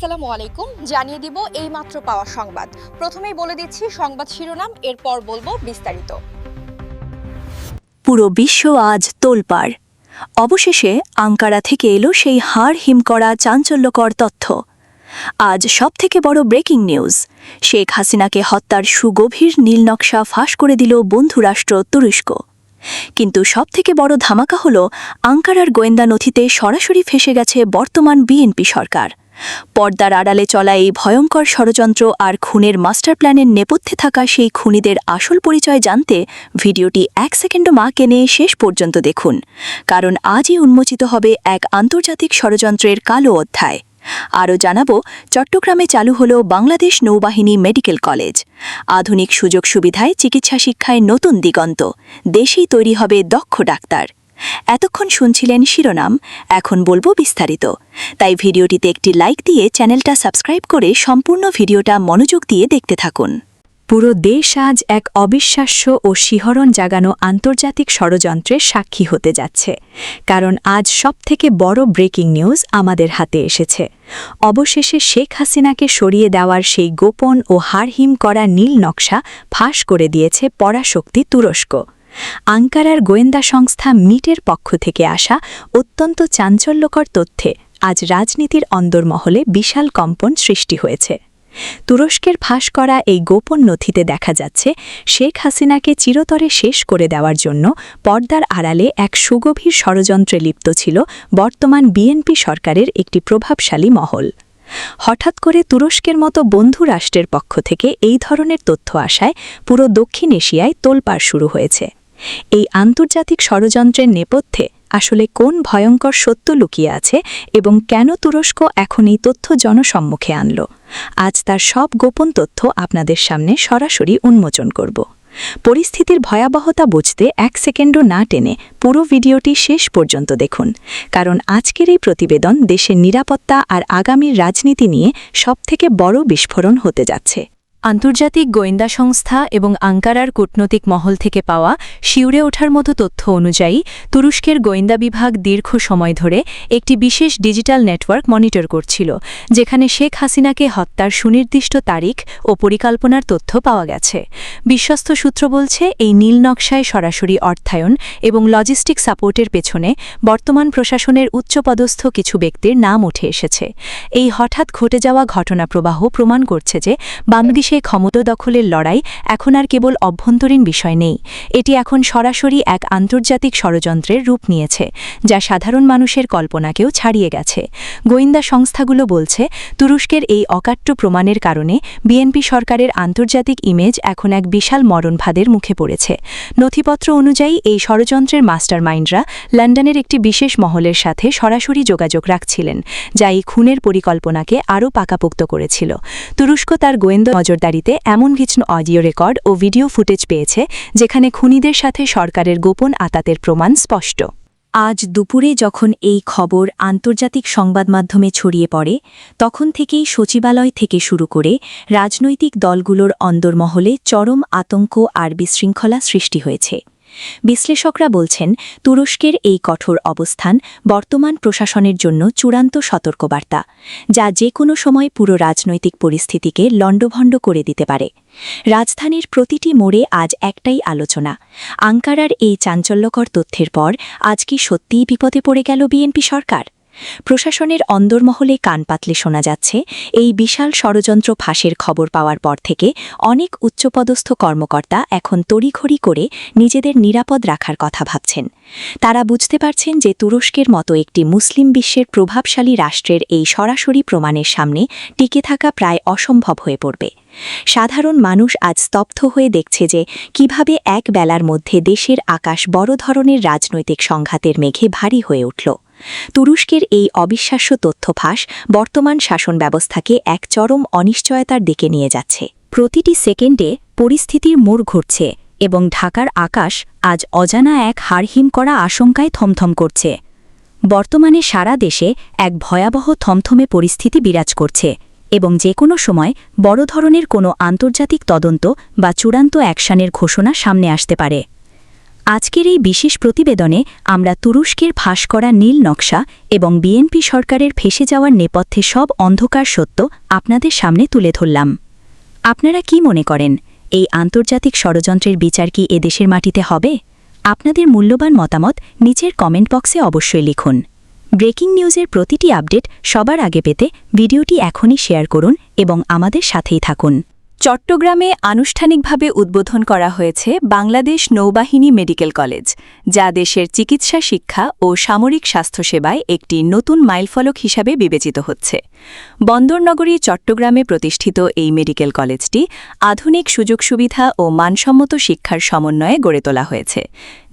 আসসালামু আলাইকুম। জানিয়ে দিব এইমাত্র পাওয়া সংবাদ। প্রথমেই বলে দিচ্ছি সংবাদ শিরোনাম, এরপর বলবো বিস্তারিত। পুরো বিশ্ব আজ তোলপাড়। অবশেষে আঙ্কারা থেকে এলো সেই হাড় হিম করা চাঞ্চল্যকর তথ্য। আজ সবথেকে বড় ব্রেকিং নিউজ, শেখ হাসিনাকে হত্যার সুগভীর নীলনকশা ফাঁস করে দিল বন্ধুরাষ্ট্র তুরস্ক। কিন্তু সবথেকে বড় ধামাকা হল আঙ্কারার গোয়েন্দা নথিতে সরাসরি ফেঁসে গেছে বর্তমান বিএনপি সরকার। পর্দার আড়ালে চলা এই ভয়ঙ্কর ষড়যন্ত্র আর খুনের মাস্টার প্ল্যানের নেপথ্যে থাকা সেই খুনিদের আসল পরিচয় জানতে ভিডিওটি 1 সেকেন্ডও মা কেনে শেষ পর্যন্ত দেখুন, কারণ আজই উন্মোচিত হবে এক আন্তর্জাতিক ষড়যন্ত্রের কালো অধ্যায়। আরও জানাবো, চট্টগ্রামে চালু হল বাংলাদেশ নৌবাহিনী মেডিকেল কলেজ। আধুনিক সুযোগ সুবিধায় চিকিৎসা শিক্ষায় নতুন দিগন্ত, দেশেই তৈরি হবে দক্ষ ডাক্তার। এতক্ষণ শুনছিলেন শিরোনাম, এখন বলবো বিস্তারিত। তাই ভিডিওটিতে একটি লাইক দিয়ে চ্যানেলটা সাবস্ক্রাইব করে সম্পূর্ণ ভিডিওটা মনোযোগ দিয়ে দেখতে থাকুন। পুরো দেশ আজ এক অবিশ্বাস্য ও শিহরণ জাগানো আন্তর্জাতিক ষড়যন্ত্রের সাক্ষী হতে যাচ্ছে, কারণ আজ সবথেকে বড় ব্রেকিং নিউজ আমাদের হাতে এসেছে। অবশেষে শেখ হাসিনাকে সরিয়ে দেওয়ার সেই গোপন ও হাড়হিম করা নীল নকশা ফাঁস করে দিয়েছে পরাশক্তি তুরস্ক। আঙ্কারার গোয়েন্দা সংস্থা মিটের পক্ষ থেকে আসা অত্যন্ত চাঞ্চল্যকর তথ্যে আজ রাজনীতির অন্দরমহলে বিশাল কম্পন সৃষ্টি হয়েছে। তুরস্কের ফাঁস করা এই গোপন নথিতে দেখা যাচ্ছে, শেখ হাসিনাকে চিরতরে শেষ করে দেওয়ার জন্য পর্দার আড়ালে এক সুগভীর ষড়যন্ত্রে লিপ্ত ছিল বর্তমান বিএনপি সরকারের একটি প্রভাবশালী মহল। হঠাৎ করে তুরস্কের মতো বন্ধু রাষ্ট্রের পক্ষ থেকে এই ধরনের তথ্য আসায় পুরো দক্ষিণ এশিয়ায় তোলপাড় শুরু হয়েছে। এই আন্তর্জাতিক ষড়যন্ত্রের নেপথ্যে আসলে কোন ভয়ঙ্কর সত্য লুকিয়ে আছে এবং কেন তুরস্ক এখন এই তথ্য জনসম্মুখে আনল, আজ তার সব গোপন তথ্য আপনাদের সামনে সরাসরি উন্মোচন করব। পরিস্থিতির ভয়াবহতা বুঝতে 1 সেকেন্ডও না টেনে পুরো ভিডিওটি শেষ পর্যন্ত দেখুন, কারণ আজকের এই প্রতিবেদন দেশের নিরাপত্তা আর আগামীর রাজনীতি নিয়ে সবথেকে বড় বিস্ফোরণ হতে যাচ্ছে। আন্তর্জাতিক গোয়েন্দা সংস্থা এবং আঙ্কারার কূটনৈতিক মহল থেকে পাওয়া শিউরে ওঠার মতো তথ্য অনুযায়ী তুরস্কের গোয়েন্দা বিভাগ দীর্ঘ সময় ধরে একটি বিশেষ ডিজিটাল নেটওয়ার্ক মনিটর করছিল, যেখানে শেখ হাসিনাকে হত্যার সুনির্দিষ্ট তারিখ ও পরিকল্পনার তথ্য পাওয়া গেছে। বিশ্বস্ত সূত্র বলছে, এই নীল নকশায় সরাসরি অর্থায়ন এবং লজিস্টিক সাপোর্টের পেছনে বর্তমান প্রশাসনের উচ্চপদস্থ কিছু ব্যক্তির নাম উঠে এসেছে। এই হঠাৎ ঘটে যাওয়া ঘটনা প্রবাহ প্রমাণ করছে যে বাংলাদেশে ক্ষমতা দখলের লড়াই এখন আর কেবল অভ্যন্তরীণ বিষয় নেই, এটি এখন সরাসরি এক আন্তর্জাতিক ষড়যন্ত্রের রূপ নিয়েছে, যা সাধারণ মানুষের কল্পনাকেও ছাড়িয়ে গেছে। গোয়েন্দা সংস্থাগুলো বলছে, তুরস্কের এই অকাট্য প্রমাণের কারণে বিএনপি সরকারের আন্তর্জাতিক ইমেজ এখন এক বিশাল মরণফাঁদের মুখে পড়েছে। নথিপত্র অনুযায়ী এই ষড়যন্ত্রের মাস্টারমাইন্ডরা লন্ডনের একটি বিশেষ মহলের সাথে সরাসরি যোগাযোগ রাখছিলেন, যা এই খুনের পরিকল্পনাকে আরও পাকাপোক্ত করেছিল। তুরস্ক তার গোয়েন্দা নজরদারিতে এমন কিছু অডিও রেকর্ড ও ভিডিও ফুটেজ পেয়েছে, যেখানে খুনিদের সাথে সরকারের গোপন আতাতের প্রমাণ স্পষ্ট। আজ দুপুরে যখন এই খবর আন্তর্জাতিক সংবাদ মাধ্যমে ছড়িয়ে পড়ে, তখন থেকেই সচিবালয় থেকে শুরু করে রাজনৈতিক দলগুলোর অন্দরমহলে চরম আতঙ্ক আর বিশৃঙ্খলা সৃষ্টি হয়েছে। বিশ্লেষকরা বলছেন, তুরস্কের এই কঠোর অবস্থান বর্তমান প্রশাসনের জন্য চূড়ান্ত সতর্কবার্তা, যা যে কোনো সময় পুরো রাজনৈতিক পরিস্থিতিকে লণ্ডভণ্ড করে দিতে পারে। রাজধানীর প্রতিটি মোড়ে আজ একটাই আলোচনা, আঙ্কারার এই চাঞ্চল্যকর তথ্যের পর আজ কি সত্যিই বিপদে পড়ে গেল বিএনপি সরকার? প্রশাসনের অন্দরমহলে কান পাতলে শোনা যাচ্ছে, এই বিশাল ষড়যন্ত্র ফাঁসের খবর পাওয়ার পর থেকে অনেক উচ্চপদস্থ কর্মকর্তা এখন তড়িঘড়ি করে নিজেদের নিরাপদ রাখার কথা ভাবছেন। তারা বুঝতে পারছেন যে তুরস্কের মতো একটি মুসলিম বিশ্বের প্রভাবশালী রাষ্ট্রের এই সরাসরি প্রমাণের সামনে টিকে থাকা প্রায় অসম্ভব হয়ে পড়বে। সাধারণ মানুষ আজ স্তব্ধ হয়ে দেখছে যে কিভাবে এক বেলার মধ্যে দেশের আকাশ বড় ধরনের রাজনৈতিক সংঘাতের মেঘে ভারী হয়ে উঠল। তুরস্কের এই অবিশ্বাস্য তথ্য ফাঁস বর্তমান শাসন ব্যবস্থাকে এক চরম অনিশ্চয়তার দিকে নিয়ে যাচ্ছে। প্রতিটি সেকেন্ডে পরিস্থিতির মোড় ঘুরছে এবং ঢাকার আকাশ আজ অজানা এক হাড়হিম করা আশঙ্কায় থমথম করছে। বর্তমানে সারা দেশে এক ভয়াবহ থমথমে পরিস্থিতি বিরাজ করছে এবং যে কোনো সময় বড় ধরনের কোনো আন্তর্জাতিক তদন্ত বা চূড়ান্ত অ্যাকশনের ঘোষণা সামনে আসতে পারে। আজকের এই বিশেষ প্রতিবেদনে আমরা তুরস্কের ফাঁস করা নীল নকশা এবং বিএনপি সরকারের ফেঁসে যাওয়ার নেপথ্যে সব অন্ধকার সত্য আপনাদের সামনে তুলে ধরলাম। আপনারা কি মনে করেন, এই আন্তর্জাতিক ষড়যন্ত্রের বিচার কি এদেশের মাটিতে হবে? আপনাদের মূল্যবান মতামত নিচের কমেন্ট বক্সে অবশ্যই লিখুন। ব্রেকিং নিউজের প্রতিটি আপডেট সবার আগে পেতে ভিডিওটি এখনই শেয়ার করুন এবং আমাদের সাথেই থাকুন। চট্টগ্রামে আনুষ্ঠানিকভাবে উদ্বোধন করা হয়েছে বাংলাদেশ নৌবাহিনী মেডিকেল কলেজ, যা দেশের চিকিৎসা শিক্ষা ও সামরিক স্বাস্থ্যসেবায় একটি নতুন মাইলফলক হিসাবে বিবেচিত হচ্ছে। বন্দরনগরী চট্টগ্রামে প্রতিষ্ঠিত এই মেডিকেল কলেজটি আধুনিক সুযোগ সুবিধা ও মানসম্মত শিক্ষার সমন্বয়ে গড়ে তোলা হয়েছে,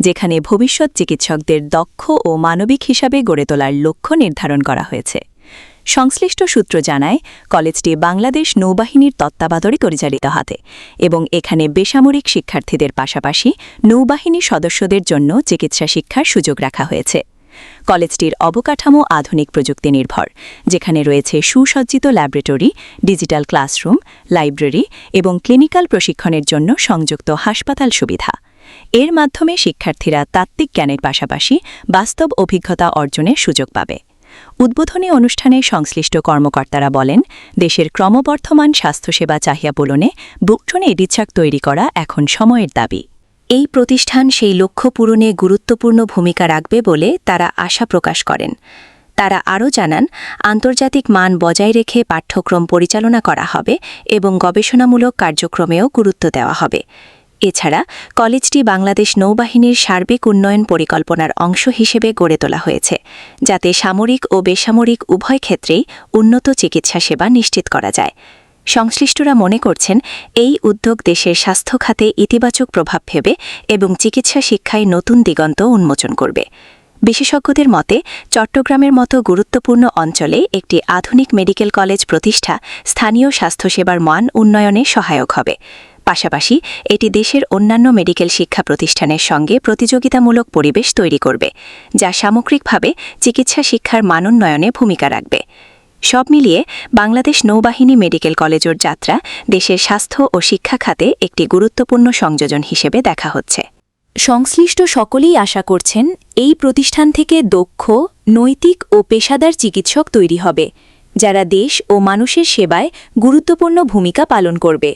যেখানে ভবিষ্যৎ চিকিৎসকদের দক্ষ ও মানবিক হিসাবে গড়ে তোলার লক্ষ্য নির্ধারণ করা হয়েছে। সংশ্লিষ্ট সূত্র জানায়, কলেজটি বাংলাদেশ নৌবাহিনীর তত্ত্বাবধানে পরিচালিত হাতে এবং এখানে বেসামরিক শিক্ষার্থীদের পাশাপাশি নৌবাহিনী সদস্যদের জন্য চিকিৎসা শিক্ষার সুযোগ রাখা হয়েছে। কলেজটির অবকাঠামো আধুনিক প্রযুক্তি নির্ভর, যেখানে রয়েছে সুসজ্জিত ল্যাবরেটরি, ডিজিটাল ক্লাসরুম, লাইব্রেরি এবং ক্লিনিক্যাল প্রশিক্ষণের জন্য সংযুক্ত হাসপাতাল সুবিধা। এর মাধ্যমে শিক্ষার্থীরা তাত্ত্বিক জ্ঞানের পাশাপাশি বাস্তব অভিজ্ঞতা অর্জনের সুযোগ পাবে। উদ্বোধনী অনুষ্ঠানে সংশ্লিষ্ট কর্মকর্তারা বলেন, দেশের ক্রমবর্ধমান স্বাস্থ্যসেবা চাহিদা পূরণে বুকটন এডিচাক তৈরি করা এখন সময়ের দাবি। এই প্রতিষ্ঠান সেই লক্ষ্য পূরণে গুরুত্বপূর্ণ ভূমিকা রাখবে বলে তারা আশা প্রকাশ করেন। তারা আরও জানান, আন্তর্জাতিক মান বজায় রেখে পাঠ্যক্রম পরিচালনা করা হবে এবং গবেষণামূলক কার্যক্রমেও গুরুত্ব দেওয়া হবে। এছাড়া কলেজটি বাংলাদেশ নৌবাহিনীর সার্বিক উন্নয়ন পরিকল্পনার অংশ হিসেবে গড়ে তোলা হয়েছে, যাতে সামরিক ও বেসামরিক উভয় ক্ষেত্রেই উন্নত চিকিৎসা সেবা নিশ্চিত করা যায়। সংশ্লিষ্টরা মনে করছেন, এই উদ্যোগ দেশের স্বাস্থ্য খাতে ইতিবাচক প্রভাব ফেলবে এবং চিকিৎসা শিক্ষায় নতুন দিগন্ত উন্মোচন করবে। বিশেষজ্ঞদের মতে, চট্টগ্রামের মতো গুরুত্বপূর্ণ অঞ্চলে একটি আধুনিক মেডিকেল কলেজ প্রতিষ্ঠা স্থানীয় স্বাস্থ্যসেবার মান উন্নয়নে সহায়ক হবে। পাশাপাশি এটি দেশের অন্যান্য মেডিকেল শিক্ষা প্রতিষ্ঠানের সঙ্গে প্রতিযোগিতামূলক পরিবেশ তৈরি করবে, যা সামগ্রিকভাবে চিকিৎসা শিক্ষার মানোন্নয়নে ভূমিকা রাখবে। সব মিলিয়ে বাংলাদেশ নৌবাহিনী মেডিকেল কলেজের যাত্রা দেশের স্বাস্থ্য ও শিক্ষা খাতে একটি গুরুত্বপূর্ণ সংযোজন হিসেবে দেখা হচ্ছে। সংশ্লিষ্ট সকলেই আশা করছেন, এই প্রতিষ্ঠান থেকে দক্ষ, নৈতিক ও পেশাদার চিকিৎসক তৈরি হবে, যারা দেশ ও মানুষের সেবায় গুরুত্বপূর্ণ ভূমিকা পালন করবে।